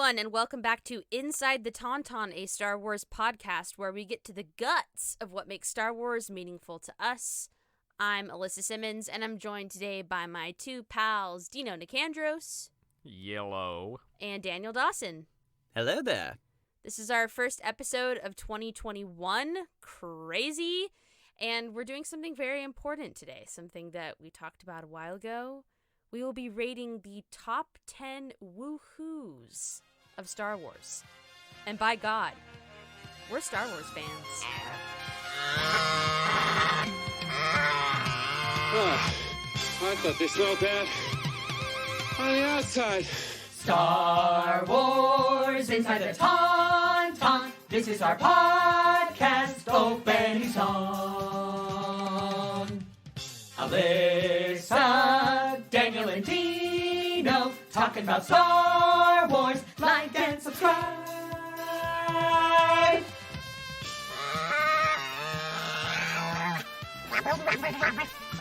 everyone, and welcome back to Inside the Tauntaun, a Star Wars podcast where we get to the guts of what makes Star Wars meaningful to us. I'm Alyssa Simmons, and I'm joined today by my two pals, Dino Nicandros. Yellow. And Daniel Dawson. Hello there. This is our first episode of 2021. Crazy. And we're doing something very important today, something that we talked about a while ago. We will be rating the top 10 woohoos of Star Wars. And by God, we're Star Wars fans. I thought they smelled bad on the outside. Star Wars Inside the Tauntaun. This is our podcast opening song. Alyssa, Daniel, and Dino talking about Star Wars. Like and subscribe.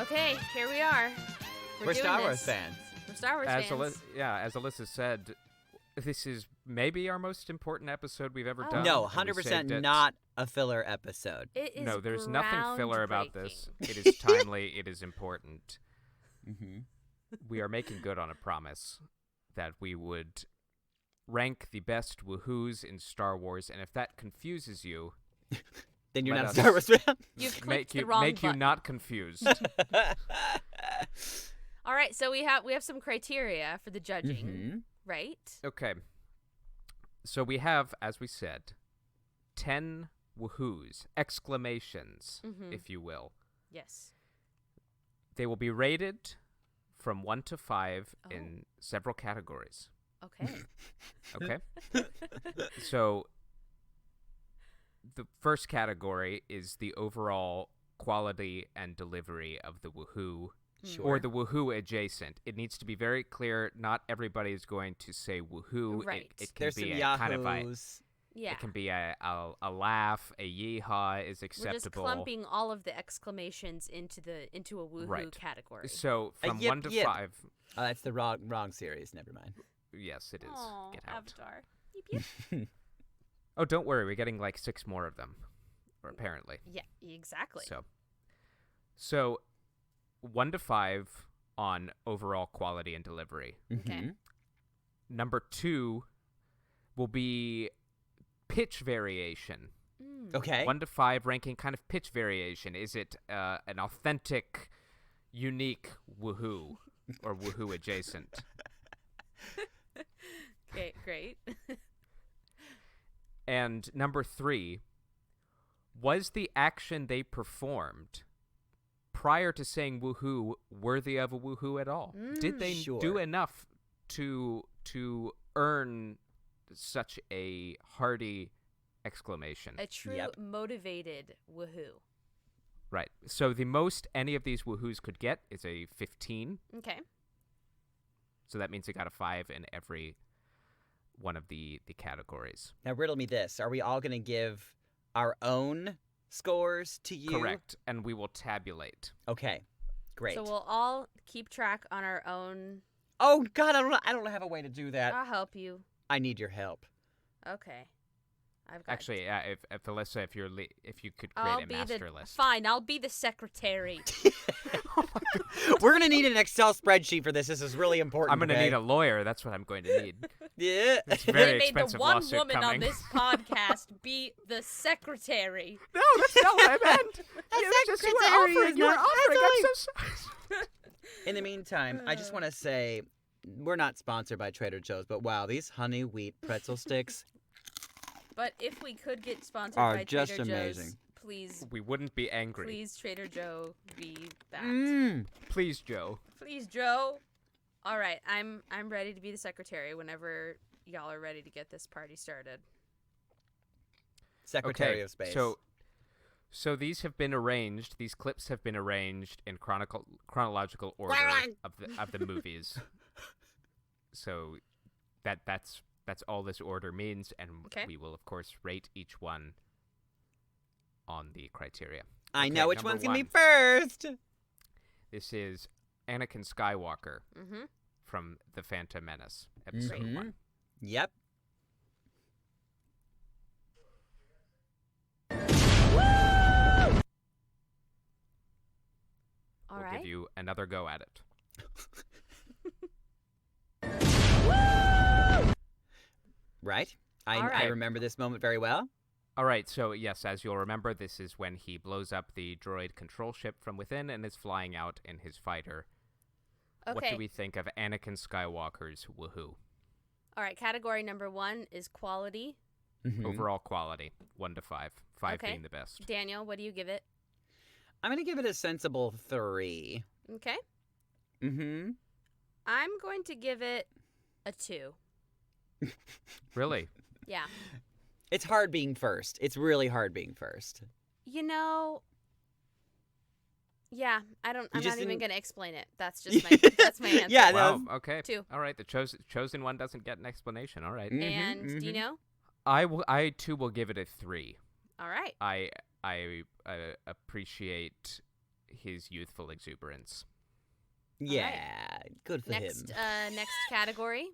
Okay, here we are. We're Star Wars fans. We're Star Wars fans. As Alyssa said, this is maybe our most important episode we've ever done. No, and we 100% saved it. not a filler episode. It is No, there's nothing filler about this. groundbreaking. It is timely. It is important. Mm-hmm. We are making good on a promise that we would rank the best woohoos in Star Wars, and if that confuses you, Then you're Let not a us- Star Wars fan? You've clicked make the you wrong make you button. not confused. All right, so we have some criteria for the judging, Mhm. right? Okay. So we have, as we said, 10 woohoos, exclamations, Mhm. if you will. Yes. They will be rated from 1 to 5 Oh. in several categories. Okay. Okay? So the first category is the overall quality and delivery of the woohoo Sure. or the woohoo adjacent. It needs to be very clear. Not everybody is going to say woohoo. Right. It can There's be some a kind of a yahoos. Yeah. it can be a laugh, a yeehaw is We're acceptable. just clumping all of the exclamations into a woohoo Right. category. So from yip, 1 to yip. 5, Oh, that's the wrong series. Never mind. yes, it is. Aw, Get out. Avatar. Yip, yip. Oh, don't worry. We're getting like 6 more of them, or apparently. Yeah, exactly. So 1 to 5 on overall quality and delivery. Okay. Mhm. Number 2 will be pitch variation. Mm. Okay. 1 to 5 ranking kind of pitch variation. Is it an authentic, unique woohoo or woohoo adjacent? Okay, great. And number 3, was the action they performed prior to saying woohoo worthy of a woohoo at all? Did they Sure. do enough to earn such a hearty exclamation? A true Yep. motivated woohoo. Right. So the most any of these woohoos could get is a 15. Okay. So that means they got a 5 in every one of the categories. Now, riddle me this. Are we all going to give our own scores to you? Correct. And we will tabulate. Okay. Great. So we'll all keep track on our own. Oh, God, I don't have a way to do that. I'll help you. I need your help. Okay. I've got Actually, if Alyssa, if you could create I'll a be master the list. fine. I'll be the secretary. We're going to need an Excel spreadsheet for this. This is really important. I'm going to okay? need a lawyer. That's what I'm going to need. Yeah. It's They very made the expensive one lawsuit woman coming. on this podcast be the secretary. No, that's not what I meant. It was just you were secretary offering. is You were not- offering. I'm that's so sorry. In the meantime, I just want to say we're not sponsored by Trader Joe's, but wow, these honey wheat pretzel sticks. But if we could get sponsored Are by just Trader Joe's, amazing. please, We wouldn't be angry. please, Trader Joe, be that. Mmm. Please, Joe. Please, Joe. All right, I'm ready to be the secretary whenever y'all are ready to get this party started. Secretary Okay, of Space. So these have been arranged. These clips have been arranged in chronological order of the movies. So that's all this order means, and Okay. we will of course rate each one on the criteria. I Okay, know which number one's going to be 1. first. This is Anakin Skywalker Mm-hmm. from The Phantom Menace, episode Mhm. 1. Yep. you another go at it. Right? All I right. remember this moment very well. All right, so yes, as you'll remember, this is when he blows up the droid control ship from within and is flying out in his fighter. Okay. What do we think of Anakin Skywalker's woohoo? All right. Category number 1 is quality. Mhm. Overall quality, 1 to 5. 5 Okay. being the best. Daniel, what do you give it? I'm going to give it a sensible 3. Okay. Mm-hmm. I'm going to give it a 2. Really? Yeah. It's hard being first. It's really hard being first. You know, yeah, I'm You not just even didn't- going to explain it. That's just that's my answer. Yeah, Wow, no, okay. 2. All right, the chosen one doesn't get an explanation. All right. And Dino? I too will give it a 3. All right. I appreciate his youthful exuberance. Yeah, good for Next him. next category.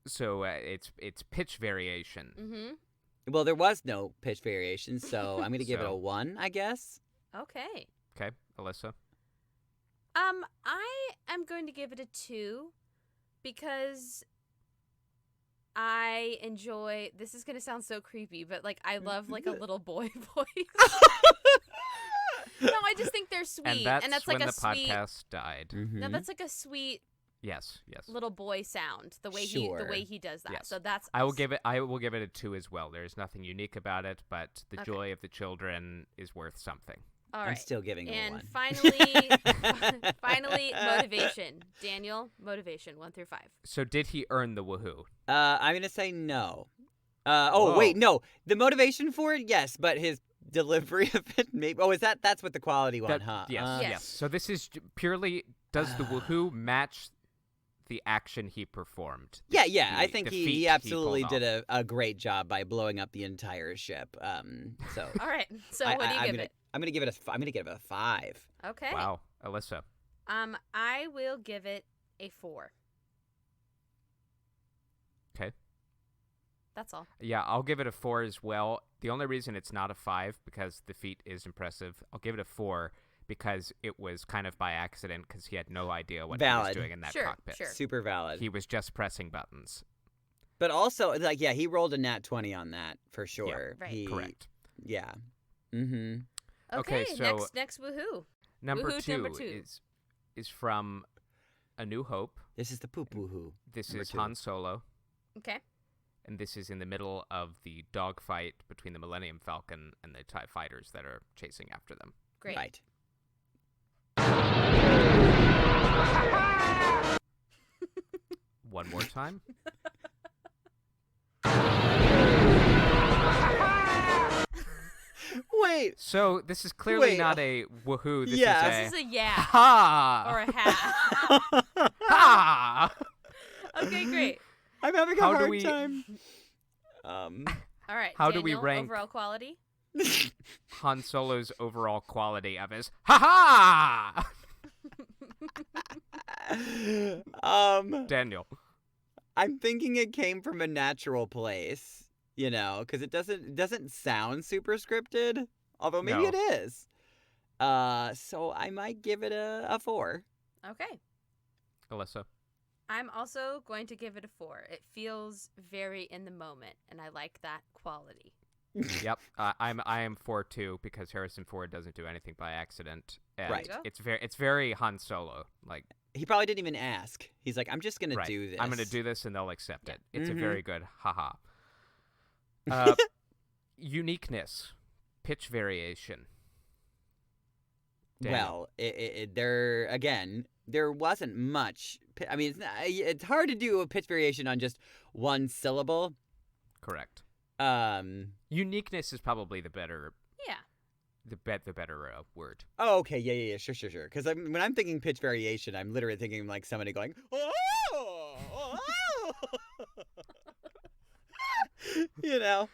So it's pitch variation. Mhm. Well, there was no pitch variation, so I'm going to give it a So- 1, I guess. Okay. Okay, Alyssa. I am going to give it a 2 because I enjoy, this is going to sound so creepy, but like I love like a little boy voice. No, I just think they're sweet. And that's like when a the sweet podcast died. No, that's like a sweet Yes. little boy sound. The way Sure. he does that. Yes. So that's I will give it a 2 as well. There's nothing unique about it, but the Okay. joy of the children is worth something. all I'm right. still giving it a And 1. finally motivation. Daniel, motivation 1 through 5. So did he earn the woohoo? I'm going to say no. Whoa. Wait, no. The motivation for it, yes, but his delivery of it, maybe. Oh, that's with the quality one, That- huh? Yes, Yes. yes. So this is purely, does the woohoo match the action he performed? Yeah, The- I the think feat he absolutely pulled did off? a great job by blowing up the entire ship. So All right. So I- what do you I'm give gonna, it? I'm gonna give it a 5. Okay. Wow, Alyssa. I will give it a 4. Okay. That's all. Yeah, I'll give it a 4 as well. The only reason it's not a 5 because the feat is impressive. I'll give it a 4 because it was kind of by accident because he had no idea what he was Valid. doing in that Sure, cockpit. sure. Super valid. He was just pressing buttons. But also, like, yeah, he rolled a nat 20 on that for sure. right. Correct. Yeah. Mm-hmm. Okay, so- next woohoo. Number Woohoo 2 number 2. is from A New Hope. This is the poop woohoo. This Number is 2. Han Solo, Okay. and this is in the middle of the dogfight between the Millennium Falcon and the TIE fighters that are chasing after them. Great. Right. One more time. Wait. So this is clearly Wait. not a woohoo. This Yeah. is This a is a yeah ha or a ha. ha. Okay, great. I'm having a How do hard we- time. All right. How do we Daniel, rank- overall quality? Han Solo's overall quality of his ha ha. Daniel. I'm thinking it came from a natural place, you know, because it doesn't sound super scripted, although maybe No. it is. So I might give it a 4. Okay. Alyssa. I'm also going to give it a 4. It feels very in the moment, and I like that quality. Yep. I am 4 too because Harrison Ford doesn't do anything by accident. And Right. It's very Han Solo. Like He probably didn't even ask. He's like, I'm just gonna right. do this. I'm gonna do this and they'll accept it. It's Mhm. a very good haha. Uniqueness, pitch variation. Daniel. Well, there wasn't much. I mean, it's hard to do a pitch variation on just one syllable. Correct. Um. Uniqueness is probably the better Yeah. word. Oh, okay. Yeah. Sure. Because when I'm thinking pitch variation, I'm literally thinking like somebody going, oh. You know.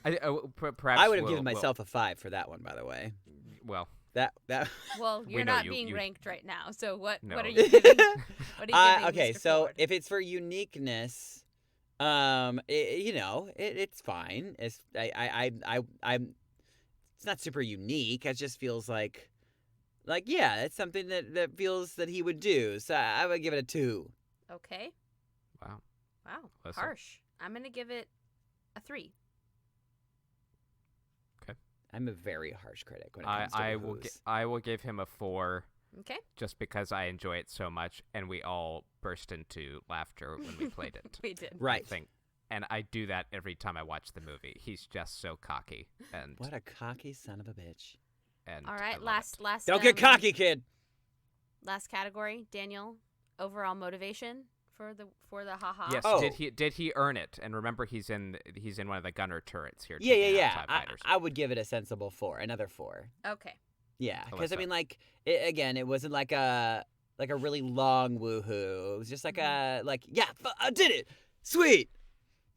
Perhaps I would have we'll- given myself a 5 for that one, by the way. Well, That. Well, We you're know not you- being you- ranked right now. So what No. are you giving? What are you giving Okay, Mr. so Ford? if it's for uniqueness, it's fine. It's I'm. It's not super unique. It just feels like Like, yeah, it's something that feels that he would do. So I would give it a 2. Okay. Wow. Wow. Alyssa? Harsh. I'm going to give it a 3. I'm a very harsh critic when it comes to woohoos. I will give him a 4. Okay. Just because I enjoy it so much, and we all burst into laughter when we played it. We did. Right. And I do that every time I watch the movie. He's just so cocky, and What a cocky son of a bitch. and All I right. love it. Last. Don't get cocky, kid. Last category, Daniel. Overall motivation for the haha. Yes, Oh. did he earn it? And remember, he's in one of the gunner turrets here. Yeah, taking out yeah. TIE fighters. I would give it a sensible 4. Another 4. Okay. Yeah, because I Alyssa. mean, like, again, it wasn't like a really long woohoo. It was just like I did it, sweet,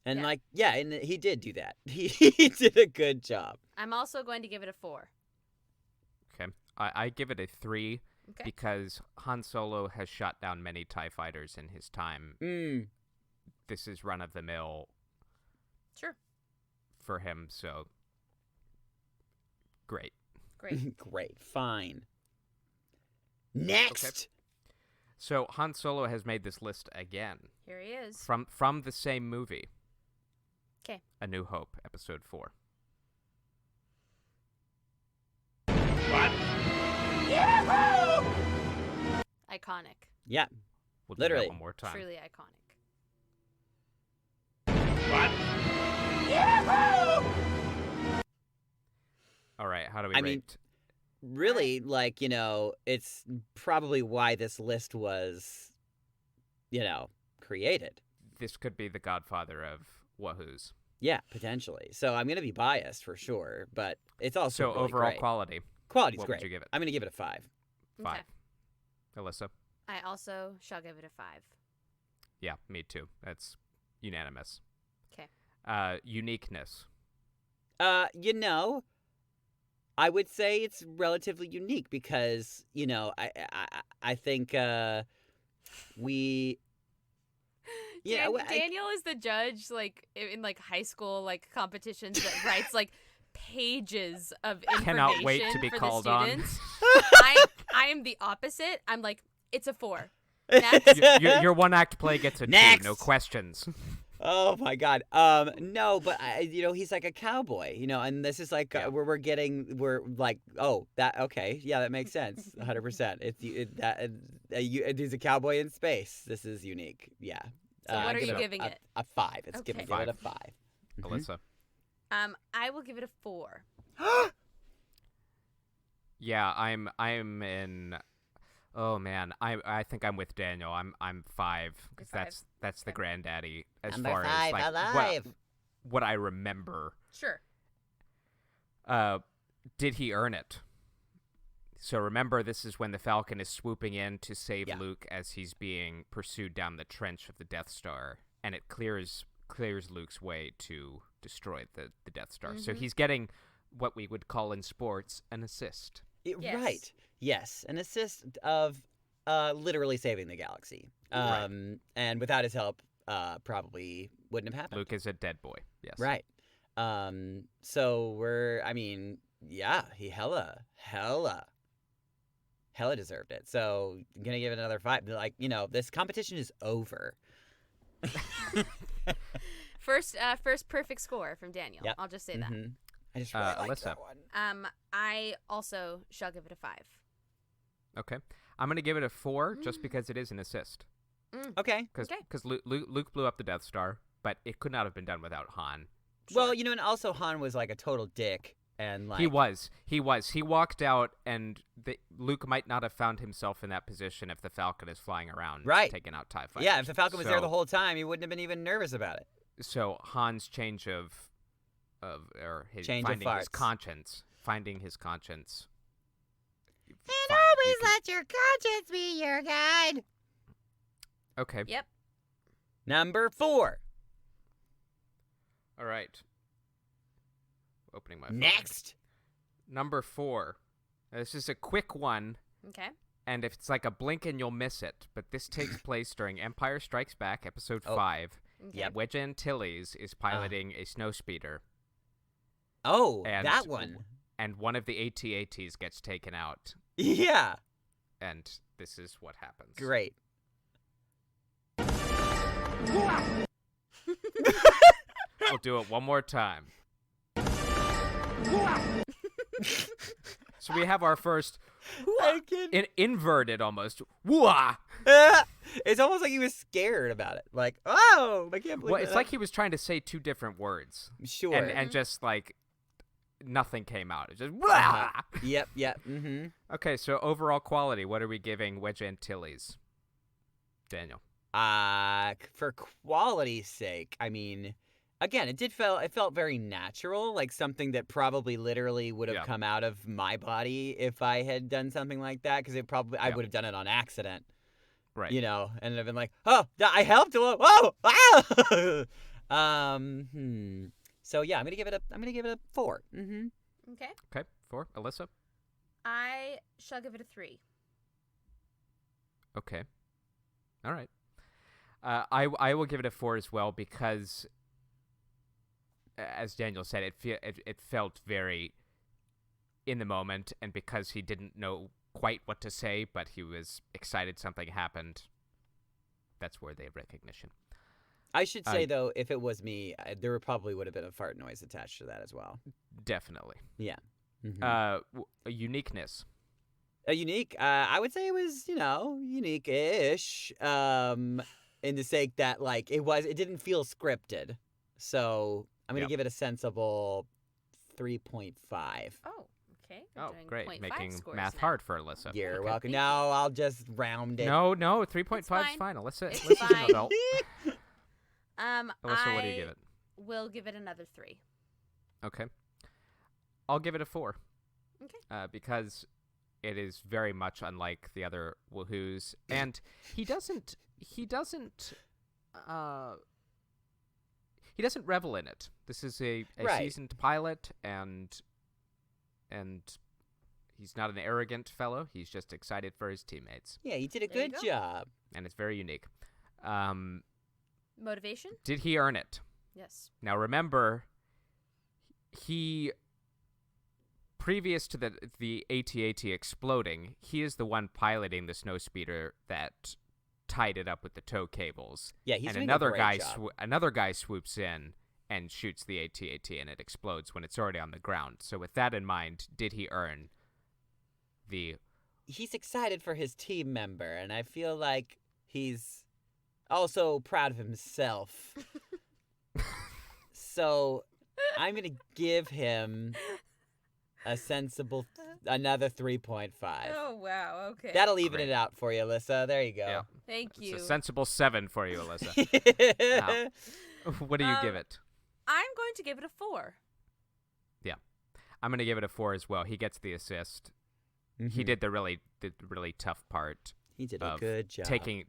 and Yeah. and he did do that. He did a good job. I'm also going to give it a 4. Okay, I give it a 3 Okay. because Han Solo has shot down many TIE fighters in his time. This is run of the mill Sure. for him, so great. Great. Great, fine. Next, So Han Solo has made this list again Here he is. from the same movie. 'Kay. A New Hope, Episode 4. Iconic. yeah, We'll Literally. do that one more time. Truly iconic. All right, how do we I rate? mean, really, like, it's probably why this list was, created. This could be the godfather of Wahoos. Yeah, potentially. So I'm gonna be biased for sure, but it's also So really overall great. quality, Quality's what great. would you give it? I'm gonna give it a 5. 5. Okay. Alyssa? I also shall give it a 5. Yeah, me too. That's unanimous. 'Kay. Uniqueness. I would say it's relatively unique because, I think we Daniel is the judge, like in like high school like competitions that writes like pages of information Cannot wait to be for called the on. students. I am the opposite. I'm like, it's a 4. Next. Your one-act play gets a 2, Next! no questions. Oh my God. No, but he's like a cowboy, and this is like Yeah. where we're like, okay, yeah, that makes sense, 100%. He's a cowboy in space. This is unique. Yeah. So what I'd are give you it giving it? A 5. It's Okay. give it a 5. Mhm. Alyssa? I will give it a 4. Yeah, I'm in. Oh man, I think I'm with Daniel. I'm 5 because You're 5. that's the granddaddy as Number far 5 as like alive. what I remember. Sure. Did he earn it? So remember, this is when the Falcon is swooping in to save Yeah. Luke as he's being pursued down the trench of the Death Star, and it clears Luke's way to destroy the Death Star. So Mhm. he's getting what we would call in sports an assist. Yes. Right. Yes, an assist of literally saving the galaxy. Right. And without his help, probably wouldn't have happened. Luke is a dead boy. Yes. Right. So he hella deserved it. So I'm gonna give it another 5. Like, this competition is over. First perfect score from Daniel. Yep. I'll just say that. Mhm. I just really like Alyssa. that one. I also shall give it a 5. Okay. I'm gonna give it a 4 just because it is an assist. Okay. Because Okay. Luke blew up the Death Star, but it could not have been done without Han. Well, and also Han was like a total dick, and like He was. He walked out, and Luke might not have found himself in that position if the Falcon is flying around, Right. taking out TIE fighters. Yeah, if the Falcon was there the So- whole time, he wouldn't have been even nervous about it. So Han's change or his Change of finding his conscience. And Fine, always you can- let your conscience be your guide. Okay. Yep. Number 4. All right. Opening my phone. Next. Number 4. This is a quick one, Okay. and if it's like a blink and you'll miss it, but this takes place during Empire Strikes Back, Episode Oh. 5. Okay. Yep. Wedge Antilles is piloting a snowspeeder, Oh, And- that one. and one of the AT-ATs gets taken out, Yeah. And this is what happens. Great. I'll do it one more time. So we have our first I can... inverted almost. Whoa! It's almost like he was scared about it. Like, oh, I can't believe Well, it's like he was trying to say two different words. Sure. And just like nothing came out. It just Yep. Mm-hmm. Okay, so overall quality, what are we giving Wedge Antilles? Daniel. For quality's sake, I mean, again, it felt very natural, like something that probably literally would have come out of my body if I had done something like that, because I would have done it on accident. Right. You know, and I've been like, oh, I helped. Whoa, ah! So yeah, I'm gonna give it a 4. Mm-hmm. Okay. Okay, 4. Alyssa? I shall give it a 3. Okay. All right. I will give it a 4 as well because, as Daniel said, it felt very in the moment, and because he didn't know quite what to say, but he was excited something happened. That's worthy of recognition. I should say though, if it was me, there probably would have been a fart noise attached to that as well. Definitely. Yeah. Mm-hmm. A uniqueness. A unique. I would say it was, unique-ish. In the sake that like it didn't feel scripted. So I'm gonna give it a sensible 3.5. Oh, okay. Oh, Doing great. 0.5 Making scores math now. hard for Alyssa. You're Okay. welcome. No, I'll just round it. No, 3.5 is fine. fine. Alyssa, It's Alyssa's an fine. adult. Alyssa, what do you I give it? will give it another 3. Okay. I'll give it a 4. Okay. Because it is very much unlike the other Woohoos, and he doesn't revel in it. This is a Right. seasoned pilot, and he's not an arrogant fellow. He's just excited for his teammates, Yeah, you did a There you good go. job. and it's very unique. Motivation? Did he earn it? Yes. Now remember, he previous to the AT-AT exploding, he is the one piloting the snowspeeder that tied it up with the tow cables. Yeah, he's and doing another a great guy job. another guy swoops in and shoots the AT-AT, and it explodes when it's already on the ground. So with that in mind, did he earn the... He's excited for his team member, and I feel like he's also proud of himself. So I'm going to give him a sensible another 3.5. Oh, wow. Okay. That'll even Great. it out for you, Alyssa. There you go. Yeah. Thank you. It's a sensible 7 for you, Alyssa. What do you give it? I'm going to give it a 4. Yeah. I'm going to give it a 4 as well. He gets the assist. He Mhm. did the really tough part. He did a of good job. taking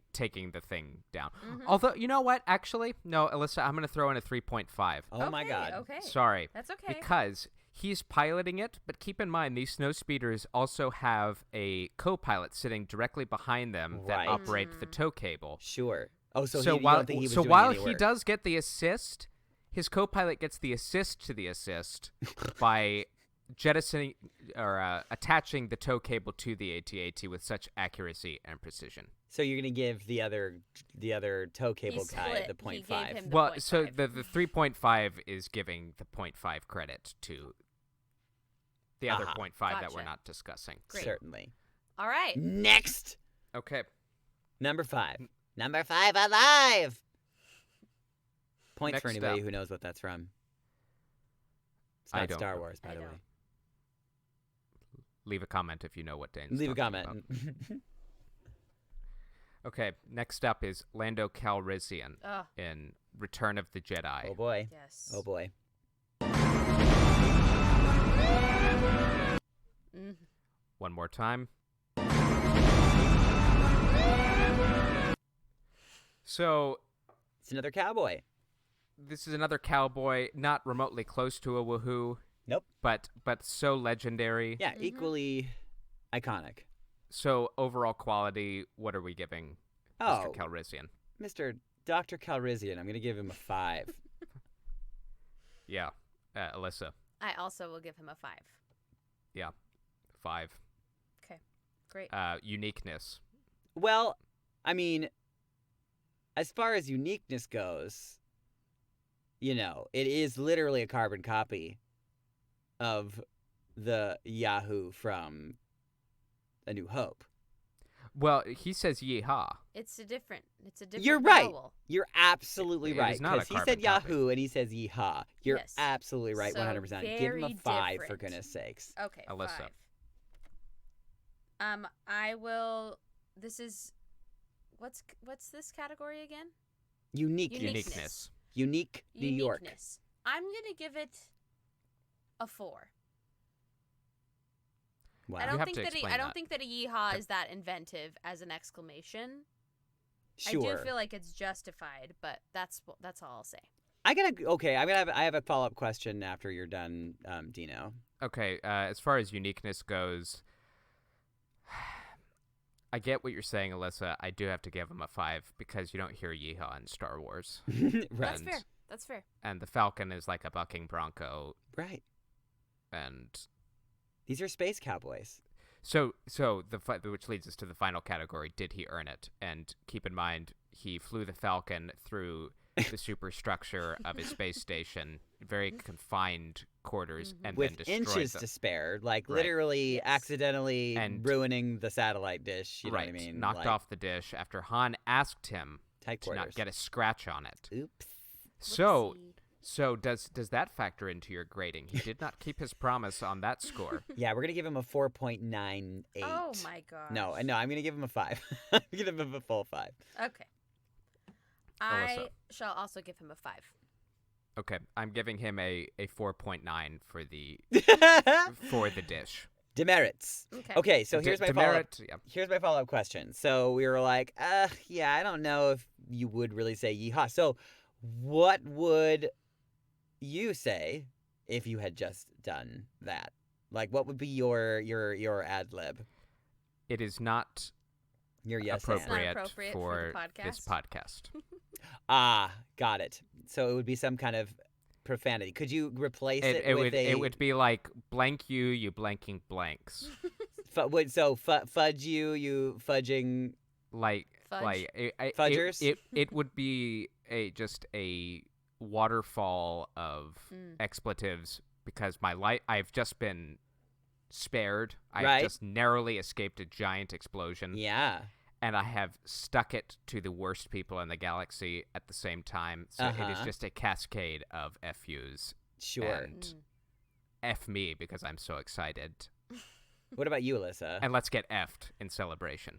the thing down. Mhm. Although, you know what? Actually, no, Alyssa, I'm going to throw in a 3.5. Oh my God. Okay. Sorry. That's okay. Because he's piloting it, but keep in mind these snow speeders also have a co-pilot sitting directly behind them that Right. operates the tow cable. Sure. Oh, so, you while don't think he was doing while any he work. does get the assist, his co-pilot gets the assist to the assist by jettisoning or attaching the tow cable to the AT-AT with such accuracy and precision. So you're gonna give the other tow cable guy split. the He 0.5. gave him the Well, so 0.5. the 3.5 is giving the 0.5 credit to the other Aha. 0.5 that we're Gotcha. not discussing. Great. Certainly. All right. Next, Okay. number 5. Number 5 alive. Points for Next anybody up. who knows what that's from. It's I not don't Star know. Wars, by I the don't. way. Leave a comment if you know what Dane's Leave a talking comment. about. Okay, next up is Lando Calrissian Oh, in Return of the Jedi. Oh boy. yes. Oh boy. Mm. One more time. So, It's another cowboy. this is another cowboy, not remotely close to a woohoo, Nope. but so legendary. Yeah, Mhm. equally iconic. So, overall quality, what are we giving Oh, Mr. Calrissian? Mr. Dr. Calrissian. I'm going to give him a 5. Yeah, Alyssa. I also will give him a 5. Yeah, 5. Okay. Great. uniqueness. Well, I mean, as far as uniqueness goes, it is literally a carbon copy of the Yahoo from A New Hope. Well, he says yeehaw. It's a different You're right. vowel. You're absolutely It right. is not a Because he carbon said Yahoo and he says yeehaw. You're Yes. absolutely right, So 100%. Give him a very 5 for different. goodness sakes. Okay, Alyssa. 5. I will. This is. What's this category again? Uniqueness. Unique New York. Uniqueness. I'm gonna give it a 4. Wow. I You don't have think to that explain I don't that. think that a yeehaw is that inventive as an exclamation. Sure. I do feel like it's justified, but that's all I'll say. I have a follow-up question after you're done, Dino. Okay, as far as uniqueness goes, I get what you're saying, Alyssa. I do have to give him a 5 because you don't hear yeehaw in Star Wars. Right. That's fair. That's fair. And the Falcon is like a bucking bronco, Right. and These are space cowboys. so which leads us to the final category: did he earn it? And keep in mind, he flew the Falcon through the superstructure of his space station, very confined quarters, and With then destroyed inches them. to spare, like Right. literally Yes. accidentally And- ruining the satellite dish. You know right, what I mean? knocked Like, off the dish after Han asked him tight to not quarters. get a scratch on it. Oops. So, Whoopsie. so does that factor into your grading? He did not keep his promise on that score. Yeah, we're gonna give him a 4.98. Oh my god. No, I'm gonna give him a 5. I'm gonna give him a full 5. Okay. I Alyssa. shall also give him a 5. Okay, I'm giving him a 4.9 for the dish. Demerits. Okay. Okay, so here's my follow-up. demerit. Yeah. Here's my follow-up question. So we were like, yeah, I don't know if you would really say yeehaw. So what would you say if you had just done that? Like, what would be your ad lib? It is not Your yes appropriate, Not appropriate for for the this podcast. Ah, got it. So it would be some kind of profanity. Could you replace it, with it would be like blank you blanking blanks. fudge you fudging. Like Fudge. like Fudgers? it would be just a waterfall of expletives because I've just been spared. I've Right. just narrowly escaped a giant explosion. Yeah. And I have stuck it to the worst people in the galaxy at the same time. So it is Uh-huh. just a cascade of FUs. Sure. And F me because I'm so excited. What about you, Alyssa? And let's get F'd in celebration.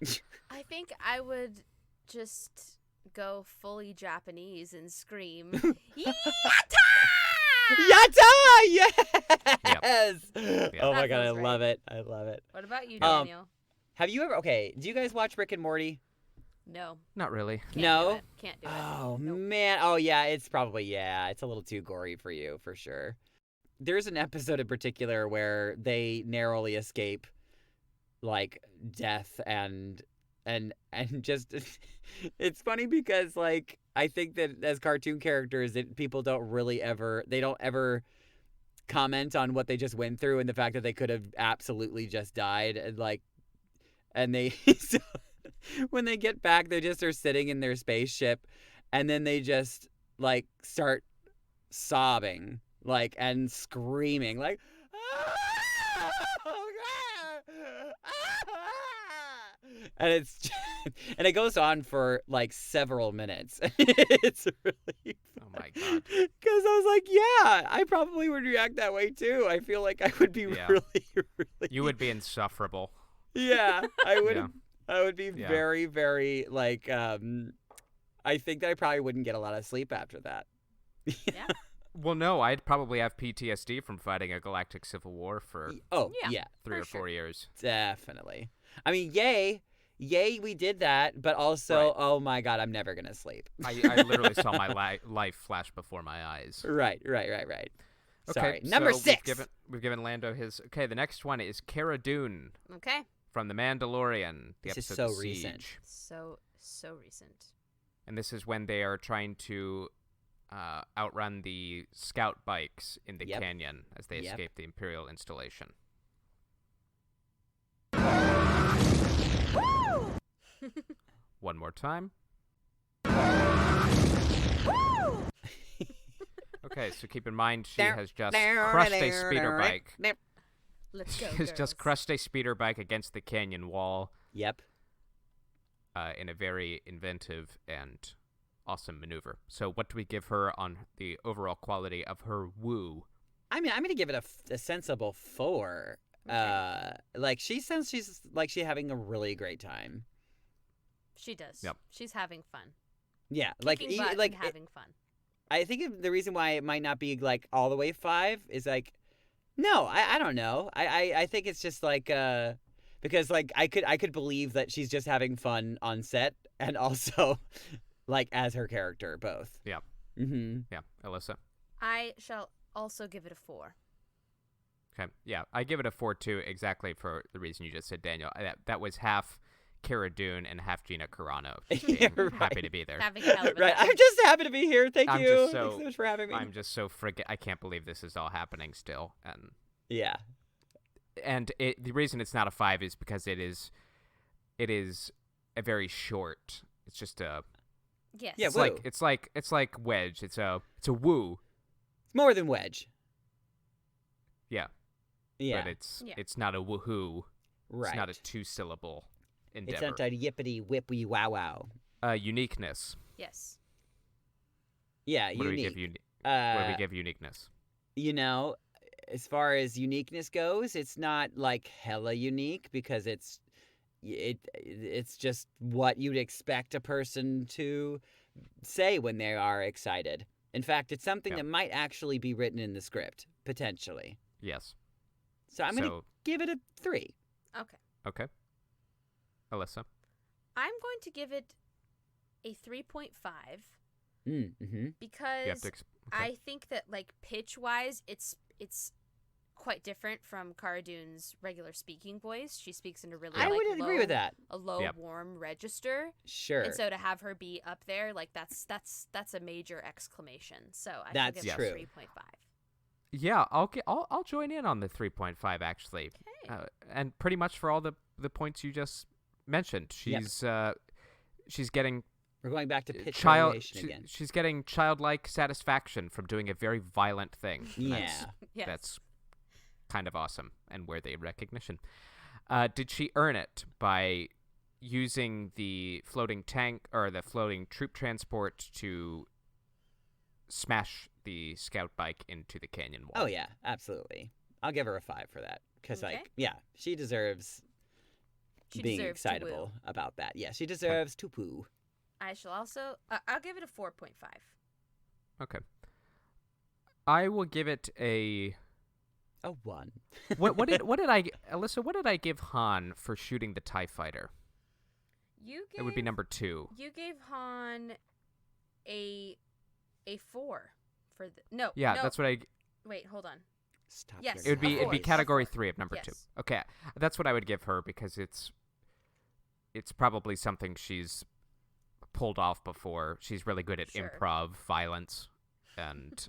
I think I would just go fully Japanese and scream, Yatta! Yatta! Yes! Oh my That god, I feels love right. it. I love it. What about you, Um, Daniel? Have you ever? Okay, do you guys watch Rick and Morty? No. Not really. Can't No? Do it. Can't do it. Oh Nope. man. Oh yeah, it's probably it's a little too gory for you for sure. There's an episode in particular where they narrowly escape like death and just it's funny because like I think that as cartoon characters people don't ever comment on what they just went through and the fact that they could have absolutely just died and they so when they get back they just are sitting in their spaceship and then they just like start sobbing like and screaming like and it's and it goes on for like several minutes. It's really Oh my god. because I was like, yeah, I probably would react that way too. I feel like I would be Yeah. really You would be insufferable. yeah, I would. Yeah. I would be Yeah. very, very like. I think that I probably wouldn't get a lot of sleep after that. Yeah. Well, no, I'd probably have PTSD from fighting a galactic civil war for Oh Yeah. yeah, 3 for or 4 years. definitely. I mean, yay, we did that, but also, Right. oh my god, I'm never gonna sleep. I literally saw my life flash before my eyes. Right. Okay, Sorry, number so 6. We've given Lando his. Okay, the next one is Cara Dune Okay. from The Mandalorian. The This is episode so The recent. Siege. So recent. And this is when they are trying to outrun the scout bikes in the Yep. canyon as they Yep. escape the Imperial installation. One more time. Okay, so keep in mind she has just crushed a speeder bike. Let's go, She has girls. just crushed a speeder bike against the canyon wall Yep. in a very inventive and awesome maneuver. So what do we give her on the overall quality of her woo? I mean, I'm gonna give it a sensible 4. Okay. Like she sounds she's having a really great time. She does. Yep. She's having fun. Yeah, Kicking butt like and having fun. I think the reason why it might not be like all the way 5 is like, no, I don't know. I think it's just like because like I could believe that she's just having fun on set and also like as her character both. Yeah. Mm-hmm. Yeah, Alyssa. I shall also give it a 4. Okay, yeah, I give it a 4 too, exactly for the reason you just said, Daniel. That was half Cara Dune and half Gina Carano. Just being Yeah, happy right. to be there. Having a hell of a Right. time. I'm just happy to be here. Thank I'm you. just Thanks so much for having me. I'm just so I can't believe this is all happening still, Yeah. and the reason it's not a 5 is because it is a very short. It's just a. Yes. Yeah, It's woo. like Wedge. It's a woo. It's more than Wedge. Yeah. Yeah. But it's not a woohoo. right. It's not a 2-syllable It's endeavor. not a yippity whippy wow wow. Uniqueness. Yes. Yeah, What do we unique. give what do we Uh, give uniqueness? you know, as far as uniqueness goes, it's not like hella unique because it's just what you'd expect a person to say when they are excited. In fact, it's something Yeah. that might actually be written in the script potentially. Yes. So I'm going to give it a 3. Okay. Okay. Alyssa. I'm going to give it a 3.5 Mm-hmm. because You have to. I think that like pitch wise, it's quite different from Cara Dune's regular speaking voice. She speaks in a really I like, would agree with that. a low Yep. warm register, Sure. and so to have her be up there, like that's a major exclamation. So I That's should give true. it a 3.5. Yeah, I'll join in on the 3.5 actually, Okay. and pretty much for all the points you just mentioned. She's getting We're going back to pitch variation again. she's getting childlike satisfaction from doing a very violent thing. Yeah. Yes. That's kind of awesome and worthy of recognition. Did she earn it by using the floating tank or the floating troop transport to smash the scout bike into the canyon wall? Oh yeah, absolutely. I'll give her a 5 for that because Okay. like yeah, she deserves She being deserves to woo. excitable about that. Yeah, she deserves to poo. I shall also. I'll give it a 4.5. Okay. I will give it a. A 1. What did I Alyssa? What did I give Han for shooting the TIE fighter? You gave. It would be number 2. You gave Han a 4 for the no. Yeah, no, that's what I. Wait, hold on. Stop Yes. It would be A it'd be four. category A four. 3 of number 2. Yes. Okay, that's what I would give her because it's probably something she's pulled off before. She's really good at Sure. improv violence, and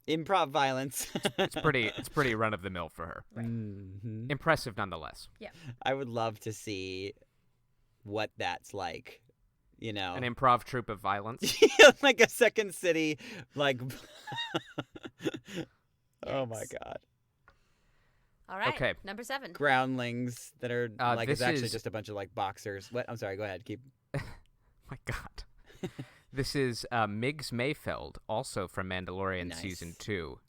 Improv violence. it's pretty run of the mill for her. Right. Mhm. Impressive nonetheless. I would love to see what that's like. You know, An improv troupe of violence. like a Second City, like. Oh my Yikes. God. All right. Okay. Number 7. Groundlings that are like it's this actually is- just a bunch of like boxers. What? I'm sorry. Go ahead. Keep. My God. This is Miggs Mayfeld, also from Mandalorian Nice. Season 2.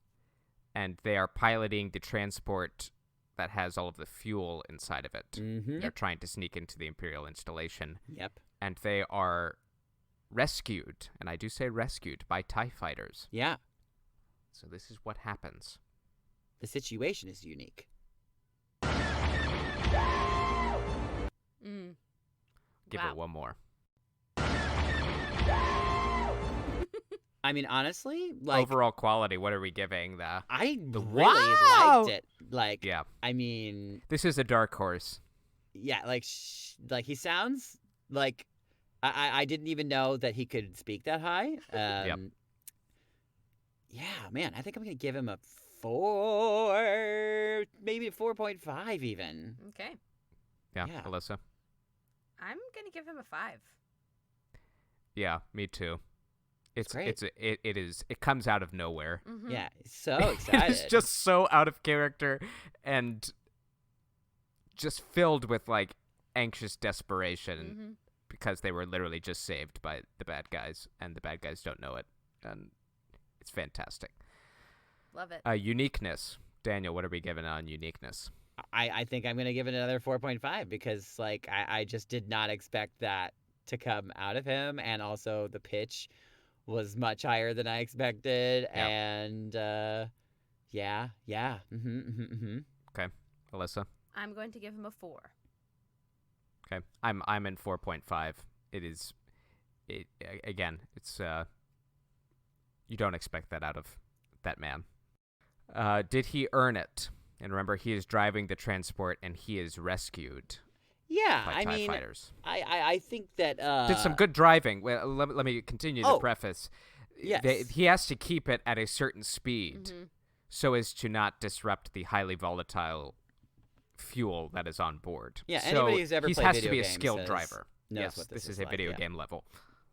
And they are piloting the transport that has all of the fuel inside of it. Mm-hmm. They're trying to sneak into the Imperial installation. Yep. And they are rescued, and I do say rescued, by TIE fighters. Yeah. So this is what happens. The situation is unique. Mm. Give Wow. her one more. I mean, honestly, like Overall quality, what are we giving? I the really wow! liked it. Like, Yeah. I mean, This is a dark horse. yeah, like he sounds like I didn't even know that he could speak that high. Yeah, man, I think I'm gonna give him a 4, maybe a 4.5 even. Okay. Yeah, Yeah. Alyssa. I'm gonna give him a 5. Yeah, me too. great. It comes out of nowhere. Mm-hmm. Yeah, so excited. It's just so out of character and just filled with like anxious desperation Mm-hmm. because they were literally just saved by the bad guys, and the bad guys don't know it, and it's fantastic. Love it. Uniqueness, Daniel. What are we giving on uniqueness? I think I'm gonna give it another 4.5 because like I just did not expect that to come out of him, and also the pitch was much higher than I expected, Yeah. and yeah. Mm-hmm. Okay, Alyssa. I'm going to give him a 4. Okay, I'm in 4.5. Again, it's you don't expect that out of that man. Did he earn it? And remember, he is driving the transport, and he is rescued Yeah, by I TIE mean, fighters. I think that Did some good driving. Well, let me continue the preface. Yes. He has to keep it at a certain speed Mm-hmm. so as to not disrupt the highly volatile fuel that is on board. Yeah, so anybody who's ever he played has video to be a games skilled driver. knows Yes, what this this is is a like, video yeah. game level.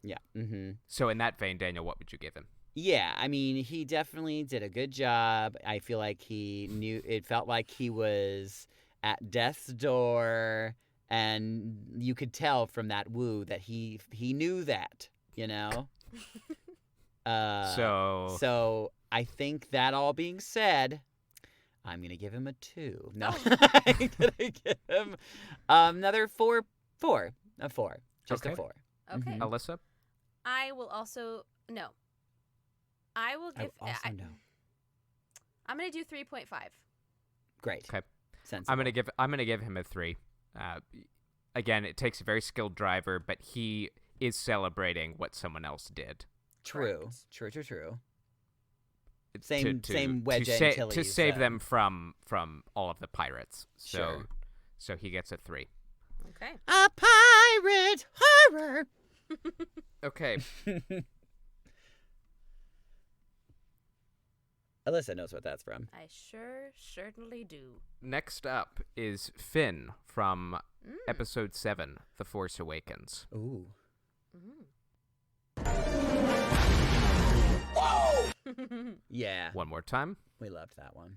Yeah. Mm-hmm. So in that vein, Daniel, what would you give him? Yeah, I mean, he definitely did a good job. I feel like it felt like he was at death's door, and you could tell from that woo that he knew that, you know? So I think that all being said, I'm going to give him a 2. No, I'm going to give him another 4. A 4. Just Okay. a 4. Okay. Mhm. Alyssa? I will also no. I will give. No. I'm gonna do 3.5. Great. Okay. Sensible. I'm gonna give him a 3. Again, it takes a very skilled driver, but he is celebrating what someone else did. True. Correct. True. It's Same Wedge to Antilles, save them from all of the pirates. Sure. So he gets a 3. Okay. A pirate horror. Okay. Alyssa knows what that's from. I certainly do. Next up is Finn from Mm. Episode 7, The Force Awakens. Ooh. Yeah, One more time. we loved that one.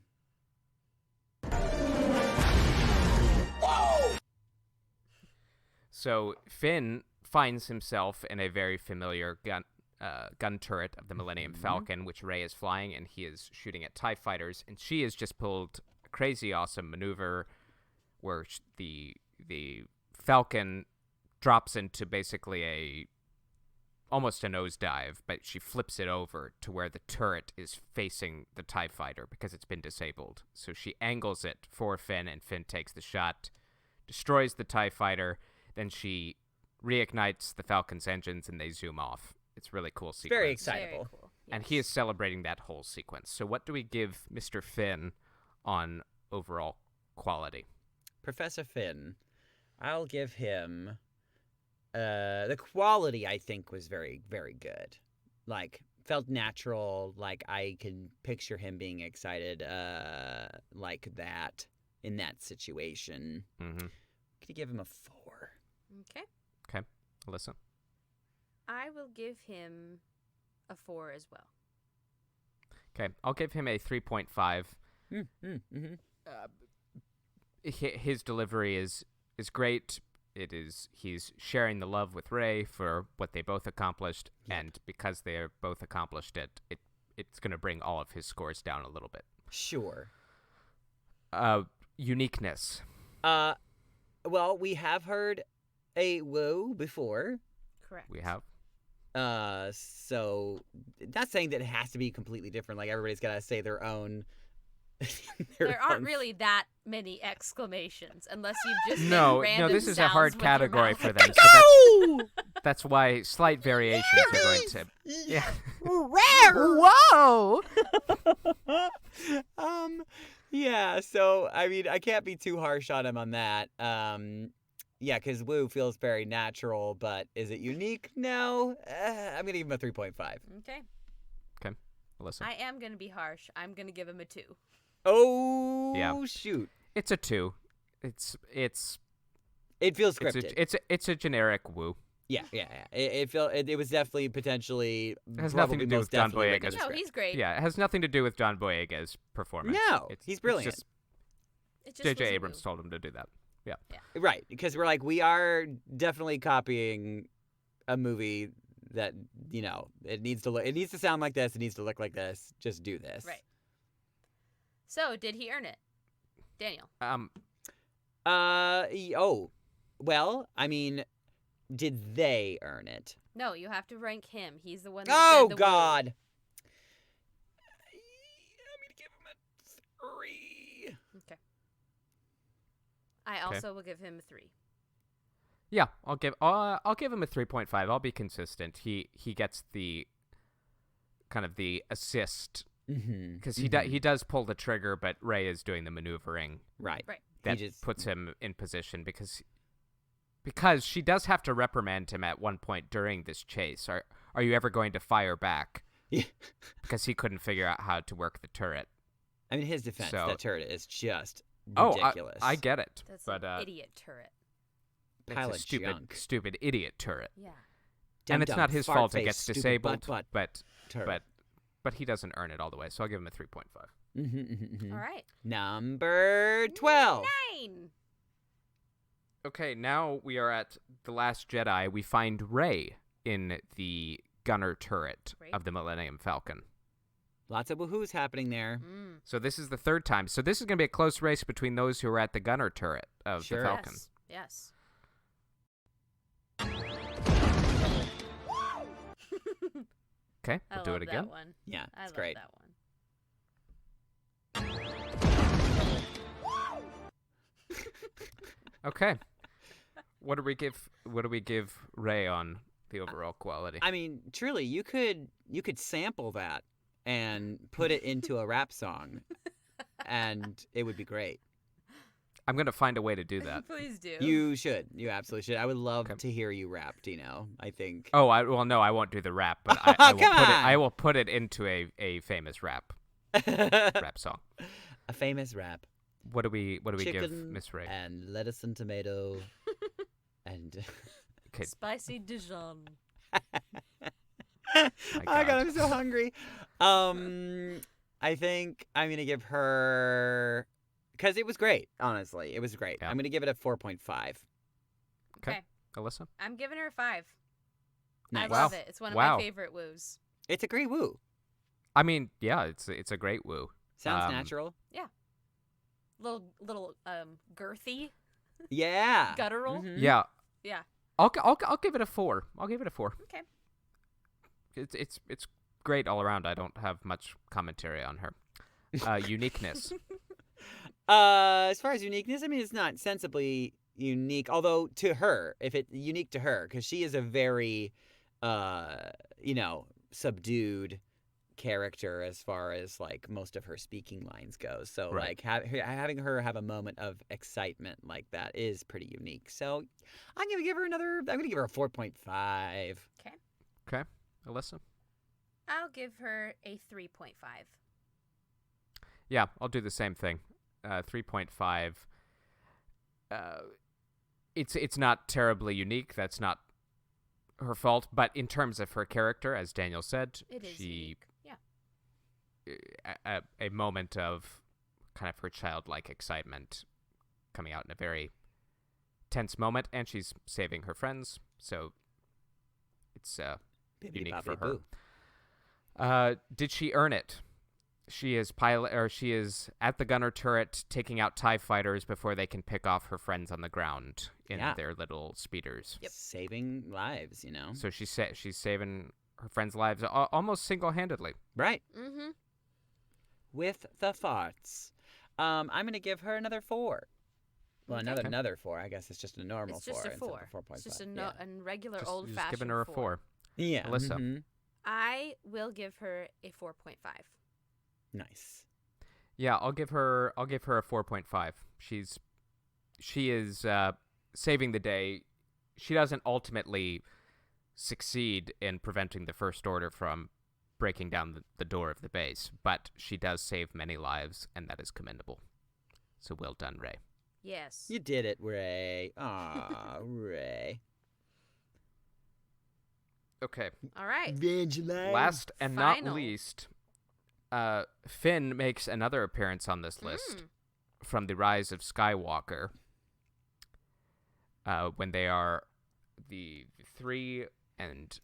So Finn finds himself in a very familiar gun turret of the Millennium Falcon, which Rey is flying, and he is shooting at TIE fighters, and she has just pulled a crazy awesome maneuver where the Falcon drops into basically almost a nosedive, but she flips it over to where the turret is facing the TIE fighter because it's been disabled. So she angles it for Finn, and Finn takes the shot, destroys the TIE fighter, then she reignites the Falcon's engines, and they zoom off. It's really cool sequence. Very Very excitable. cool. And he is celebrating that whole sequence. So what do we give Mr. Finn on overall quality? Professor Finn, I'll give him the quality I think was very, very good. Like, felt natural, like I can picture him being excited like that in that situation. Mm-hmm. Could you give him a 4? Okay. Okay. Alyssa? I will give him a 4 as well. Okay. I'll give him a 3.5. Mm-hmm. His delivery is great. He's sharing the love with Rey for what they both accomplished, and because they both accomplished it's going to bring all of his scores down a little bit. Sure. Uniqueness. Well, we have heard a woo before. Correct. We have. So not saying that it has to be completely different. Like everybody's got to say their own. There aren't really that many exclamations unless you've just No, made random this is a sounds hard with your category mouth. for them. So that's why slight variations are going to. Yeah. Whoa! Yeah. So I mean, I can't be too harsh on him on that. Yeah, because woo feels very natural, but is it unique? No. I'm gonna give him a 3.5. Okay. Alyssa. I am going to be harsh. I'm going to give him a 2. Oh Yeah. shoot! It's a 2. It's It feels scripted. It's a generic woo. Yeah. It was definitely potentially. It has nothing to do with John Boyega's. No, he's great. Yeah, it has nothing to do with John Boyega's performance. No, he's brilliant. It just J.J. was a Abrams woo. told him to do that. Yeah. Right, because we're like, we are definitely copying a movie that, it needs to sound like this, it needs to look like this. Just do this. Right. So, did he earn it? Daniel. Well, I mean, did they earn it? No, you have to rank him. He's the one that said the God. word. I'm going to give him a 3. Okay. I also will give him a 3. Yeah, I'll give him a 3.5. I'll be consistent. He gets the kind of the assist because he does pull the trigger, but Ray is doing the maneuvering. Right. That puts him in position because she does have to reprimand him at one point during this chase. Are you ever going to fire back? Yeah. Because he couldn't figure out how to work the turret. I mean, his defense, that turret is just Oh, ridiculous. I get it. That's but an idiot turret. Pile it's of a junk. stupid idiot turret. Yeah. And it's not his fault it fart-face, gets stupid disabled, turret. but he doesn't earn it all the way, so I'll give him a 3.5. All right. Number 12. 9. Okay, now we are at The Last Jedi. We find Rey in the gunner turret of the Millennium Falcon. Lots of woohoos happening there. So this is the third time. So this is going to be a close race between those who are at the gunner turret of the Falcon. Yes. Okay, we'll do it again. That one. Yeah, I it's love great. that one. Okay. What do we give Rey on the overall quality? I mean, truly, you could sample that and put it into a rap song, and it would be great. I'm going to find a way to do that. Please do. You should. You absolutely should. I would love to hear you rap, Dino. I think. Oh, no, I won't do the rap, but I will put it into a famous rap song. A famous rap. What do we give Chicken Miss Rey? and lettuce and tomato and Okay. Spicy Dijon. Oh God, I'm so hungry. I think I'm gonna give her because it was great. Honestly, it was great. Yeah. I'm gonna give it a 4.5. Okay. Alyssa? I'm giving her a 5. Nice. I love it. It's one of my favorite woos. It's a great woo. I mean, yeah, it's a great woo. Sounds natural. Yeah. Little girthy. Yeah. Guttural. Mhm. Yeah. Yeah. I'll give it a 4. I'll give it a 4. Okay. It's great all around. I don't have much commentary on her. Uniqueness. As far as uniqueness, I mean, it's not sensibly unique. Although to her, if it's unique to her, because she is a very, subdued character as far as like most of her speaking lines go. So Right. like having her have a moment of excitement like that is pretty unique. So I'm gonna give her a 4.5. Okay. Alyssa? I'll give her a 3.5. Yeah, I'll do the same thing. 3.5. It's not terribly unique. That's not her fault. But in terms of her character, as Daniel said, It is unique. Yeah. A moment of kind of her childlike excitement coming out in a very tense moment, and she's saving her friends, so it's unique for her. Did she earn it? She is at the gunner turret taking out TIE fighters before they can pick off her friends on the ground in their little speeders. Yep. Saving lives, So she's saving her friends' lives almost single-handedly. Right. Mm-hmm. With the farts. I'm going to give her another 4. Well, Okay. another 4. I guess it's just a normal It's just 4. a 4. Instead of a 4.5. It's just a yeah. regular Just old-fashioned giving her a 4. Yeah. Alyssa. mhm. I will give her a 4.5. Nice. Yeah, I'll give her a 4.5. She is saving the day. She doesn't ultimately succeed in preventing the First Order from breaking down the door of the base, but she does save many lives, and that is commendable. So well done, Rey. Yes. You did it, Ray. Aw, Ray. Okay. All right. Last and not Final. least, Finn makes another appearance on this list from the Rise of Skywalker. When they are the 3 and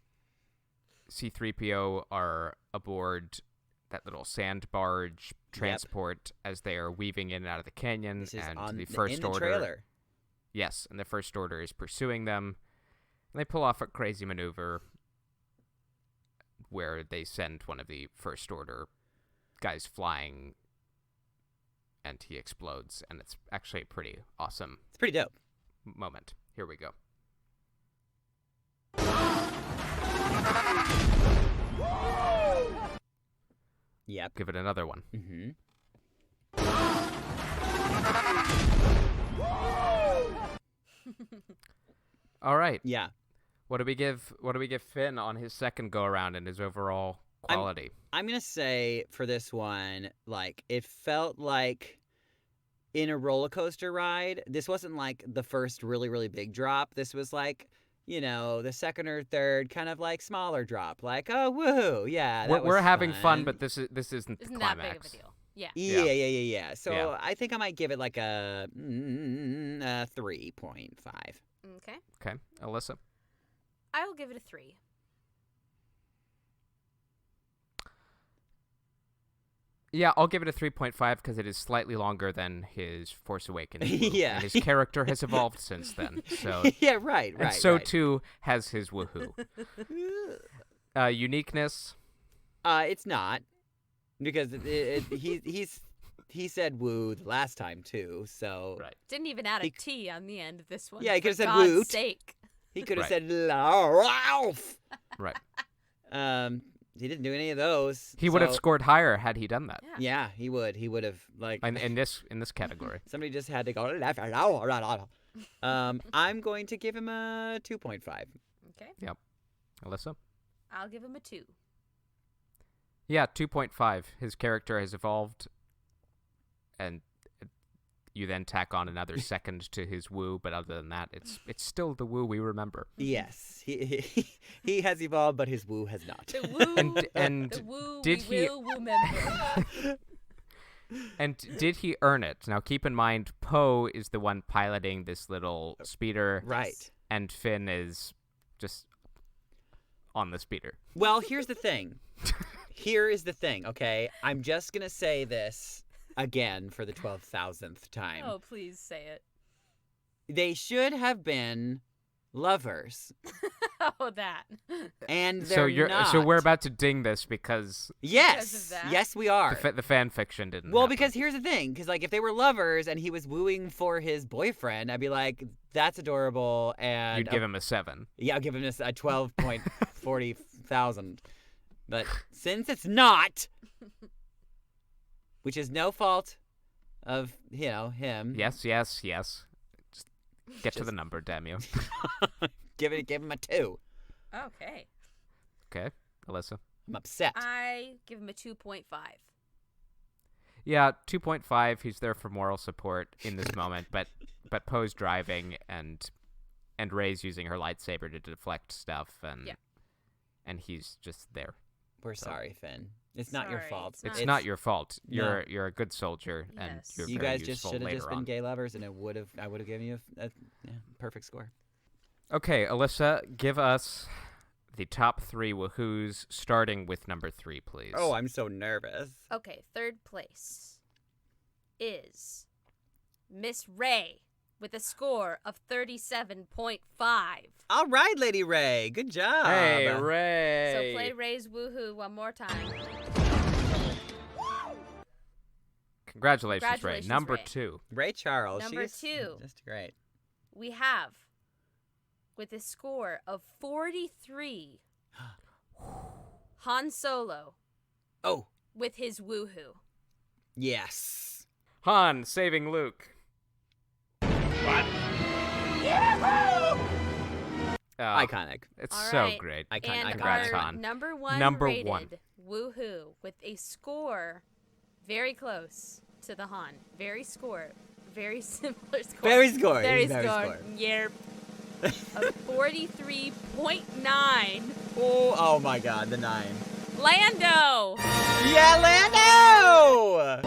C-3PO are aboard that little sand barge transport as they are weaving in and out of the canyon, This is and on the First in the Order. trailer. Yes, and the First Order is pursuing them, and they pull off a crazy maneuver where they send one of the First Order guys flying, and he explodes, and it's actually a pretty awesome It's pretty dope. moment. Here we go. Yep. Give it another one. Mm-hmm. All right. Yeah. What do we give Finn on his second go around and his overall quality? I'm gonna say for this one, like, it felt like in a roller coaster ride. This wasn't like the first really, really big drop. This was like, the second or third kind of like smaller drop. Like, oh, woohoo, yeah, that We're was having fun, fun. but this isn't the Isn't that climax. big of a deal? Yeah. Yeah. So Yeah. I think I might give it like a 3.5. Okay. Okay, Alyssa. I will give it a 3. Yeah, I'll give it a 3.5 because it is slightly longer than his Force Awakens. woo, Yeah. and his character has evolved since then. So Yeah, right. and so right. too has his woohoo. Uniqueness. It's not, because he said woo the last time too. So Right. Didn't even add a He- T on the end of this one. Yeah, he for could've said God's woot. sake. he could have Right. said Ralph. Right. He didn't do any of those. He would have so- scored higher had he done that. Yeah. Yeah, he would. He would have like. In this category. Somebody just had to go. I'm going to give him a 2.5. Okay. Alyssa? I'll give him a 2. Yeah, 2.5. His character has evolved, and you then tack on another second to his woo, but other than that, it's still the woo we remember. Yes, he has evolved, but his woo has not. The woo. And the woo. did we he- will remember. And did he earn it? Now, keep in mind, Poe is the one piloting this little speeder, Right. and Finn is just on the speeder. Well, here's the thing. Here is the thing, okay? I'm just going to say this again for the 12,000th time. Oh, please say it. They should have been lovers. Oh, that. And So they're not. so we're about to ding this because Yes. Because of that? Yes, we are. the fan fiction didn't. Well, happen. because here's the thing, because like if they were lovers and he was wooing for his boyfriend, I'd be like, that's adorable, and you'd give him a 7. yeah, I'll give him this a 12.40,000. But since it's not, which is no fault of him, Yes. Just get to the number, damn you. give him a 2. Okay. Okay, Alyssa. I'm upset. I give him a 2.5. Yeah, 2.5. He's there for moral support in this moment, but Poe's driving and Rey's using her lightsaber to deflect stuff, and he's just there. We're sorry, Finn. It's not your Sorry, fault. it's It's not your fault. No. You're a good soldier, and Yes. you're You very guys just useful should have later just been on. gay lovers, and I would have given you a perfect score. Okay, Alyssa, give us the top 3 woohoos, starting with number 3, please. Oh, I'm so nervous. Okay, third place is Miss Ray with a score of 37.5. All right, Lady Ray. Good job. Hey, Ray. So play Ray's woohoo one more time. Congratulations, Ray. Congratulations, Number Ray. 2. Ray Charles. Number she's 2. Just great. We have, with a score of 43, Han Solo Oh, with his woohoo. yes. Han saving Luke. Iconic. It's All so right. great. Iconic. And Congrats, our Han. number one Number rated one. woohoo with a score very close to the Han. very similar score. Very score. Very Very score. score. Yeah. A 43.9. Oh my God, the 9. Lando! Yeah, Lando!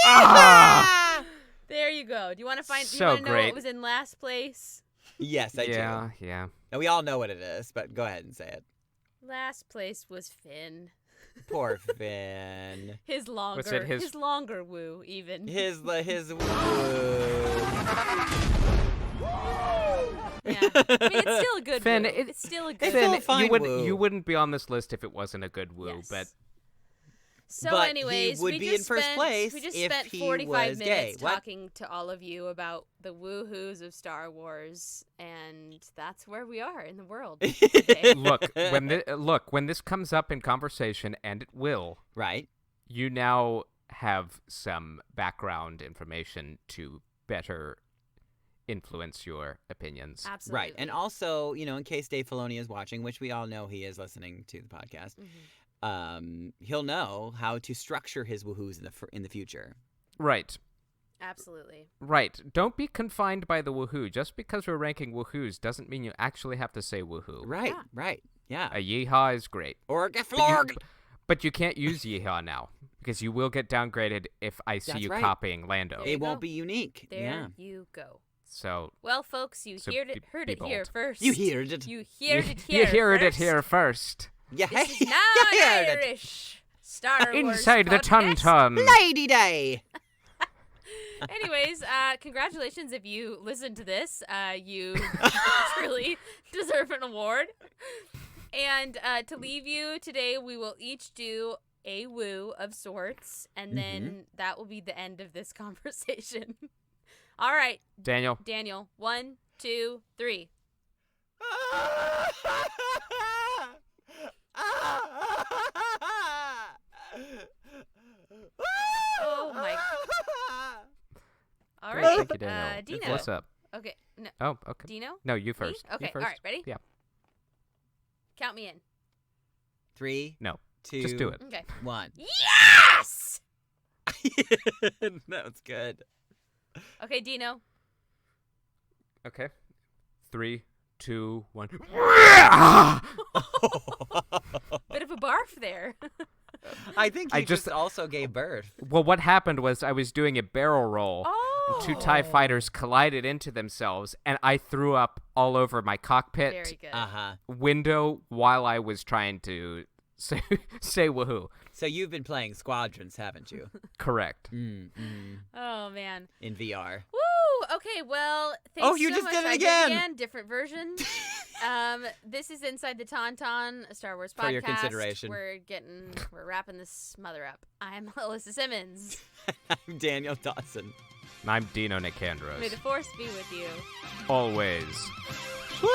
Ah! There you go. Do you want to find? So do you want to know great. what was in last place? Yes, I do. Yeah. And we all know what it is, but go ahead and say it. Last place was Finn. Poor Finn. His longer. What's it, his- longer woo even. His Yeah. I mean, it's still a good Finn, woo. it- It's still a It's good still woo. a fine woo. You wouldn't be on this list if it wasn't a good woo, Yes. but So, But he anyways, would we be just in first spent, place we just if spent he 45 was minutes gay. What? talking to all of you about the woohoos of Star Wars, and that's where we are in the world today. look, when this comes up in conversation, and it will, Right. you now have some background information to better influence your opinions. Absolutely. Right. And also, in case Dave Filoni is watching, which we all know he is listening to the podcast, he'll know how to structure his woohoos in the future. Right. Absolutely. Right. Don't be confined by the woohoo. Just because we're ranking woohoos doesn't mean you actually have to say woohoo. Right. Yeah. Right. Yeah. A yeehaw is great. Or get But you- florg. But you can't use yeehaw now because you will get downgraded if I see That's you right. copying Lando. There you It won't go. be unique. There Yeah. you go. So Well, folks, you So heard be- it, heard be it here bold. first. You heard it. You heard it here you heard first. it here first. Yeah. This is now You an heard it. Irish Star Wars Inside the podcast. Tauntans. Lady Day. Anyways, congratulations if you listened to this. You truly deserve an award. And to leave you today, we will each do a woo of sorts, and then that will be the end of this conversation. All right, Daniel. Daniel. 1, 2, 3. Oh my. All Great, right, thank you, Daniel. Dino. What's up? Okay, no, Oh, okay. Dino. No, you Me? first. Okay, You first. all right, ready? Yeah. Count me in. 3, No. 2, Just do it. Okay. 1. Yes. That's good. Okay, Dino. Okay. 3, 2, 1. Bit of a barf there. I think I you just just- also gave birth. Well, what happened was I was doing a barrel roll. Oh. And 2 TIE fighters collided into themselves, and I threw up all over my cockpit Very good. Uh-huh. window while I was trying to say woohoo. So you've been playing Squadrons, haven't you? Correct. Oh man. In VR. Woo! Okay, well, thanks Oh, you so just much. did it I again! Different version. This is Inside the Tauntaun, a Star Wars podcast. For your consideration. We're wrapping this mother up. I'm Alyssa Simmons. I'm Daniel Dawson. And I'm Dino May Nicandros. the force be with you. Always. Play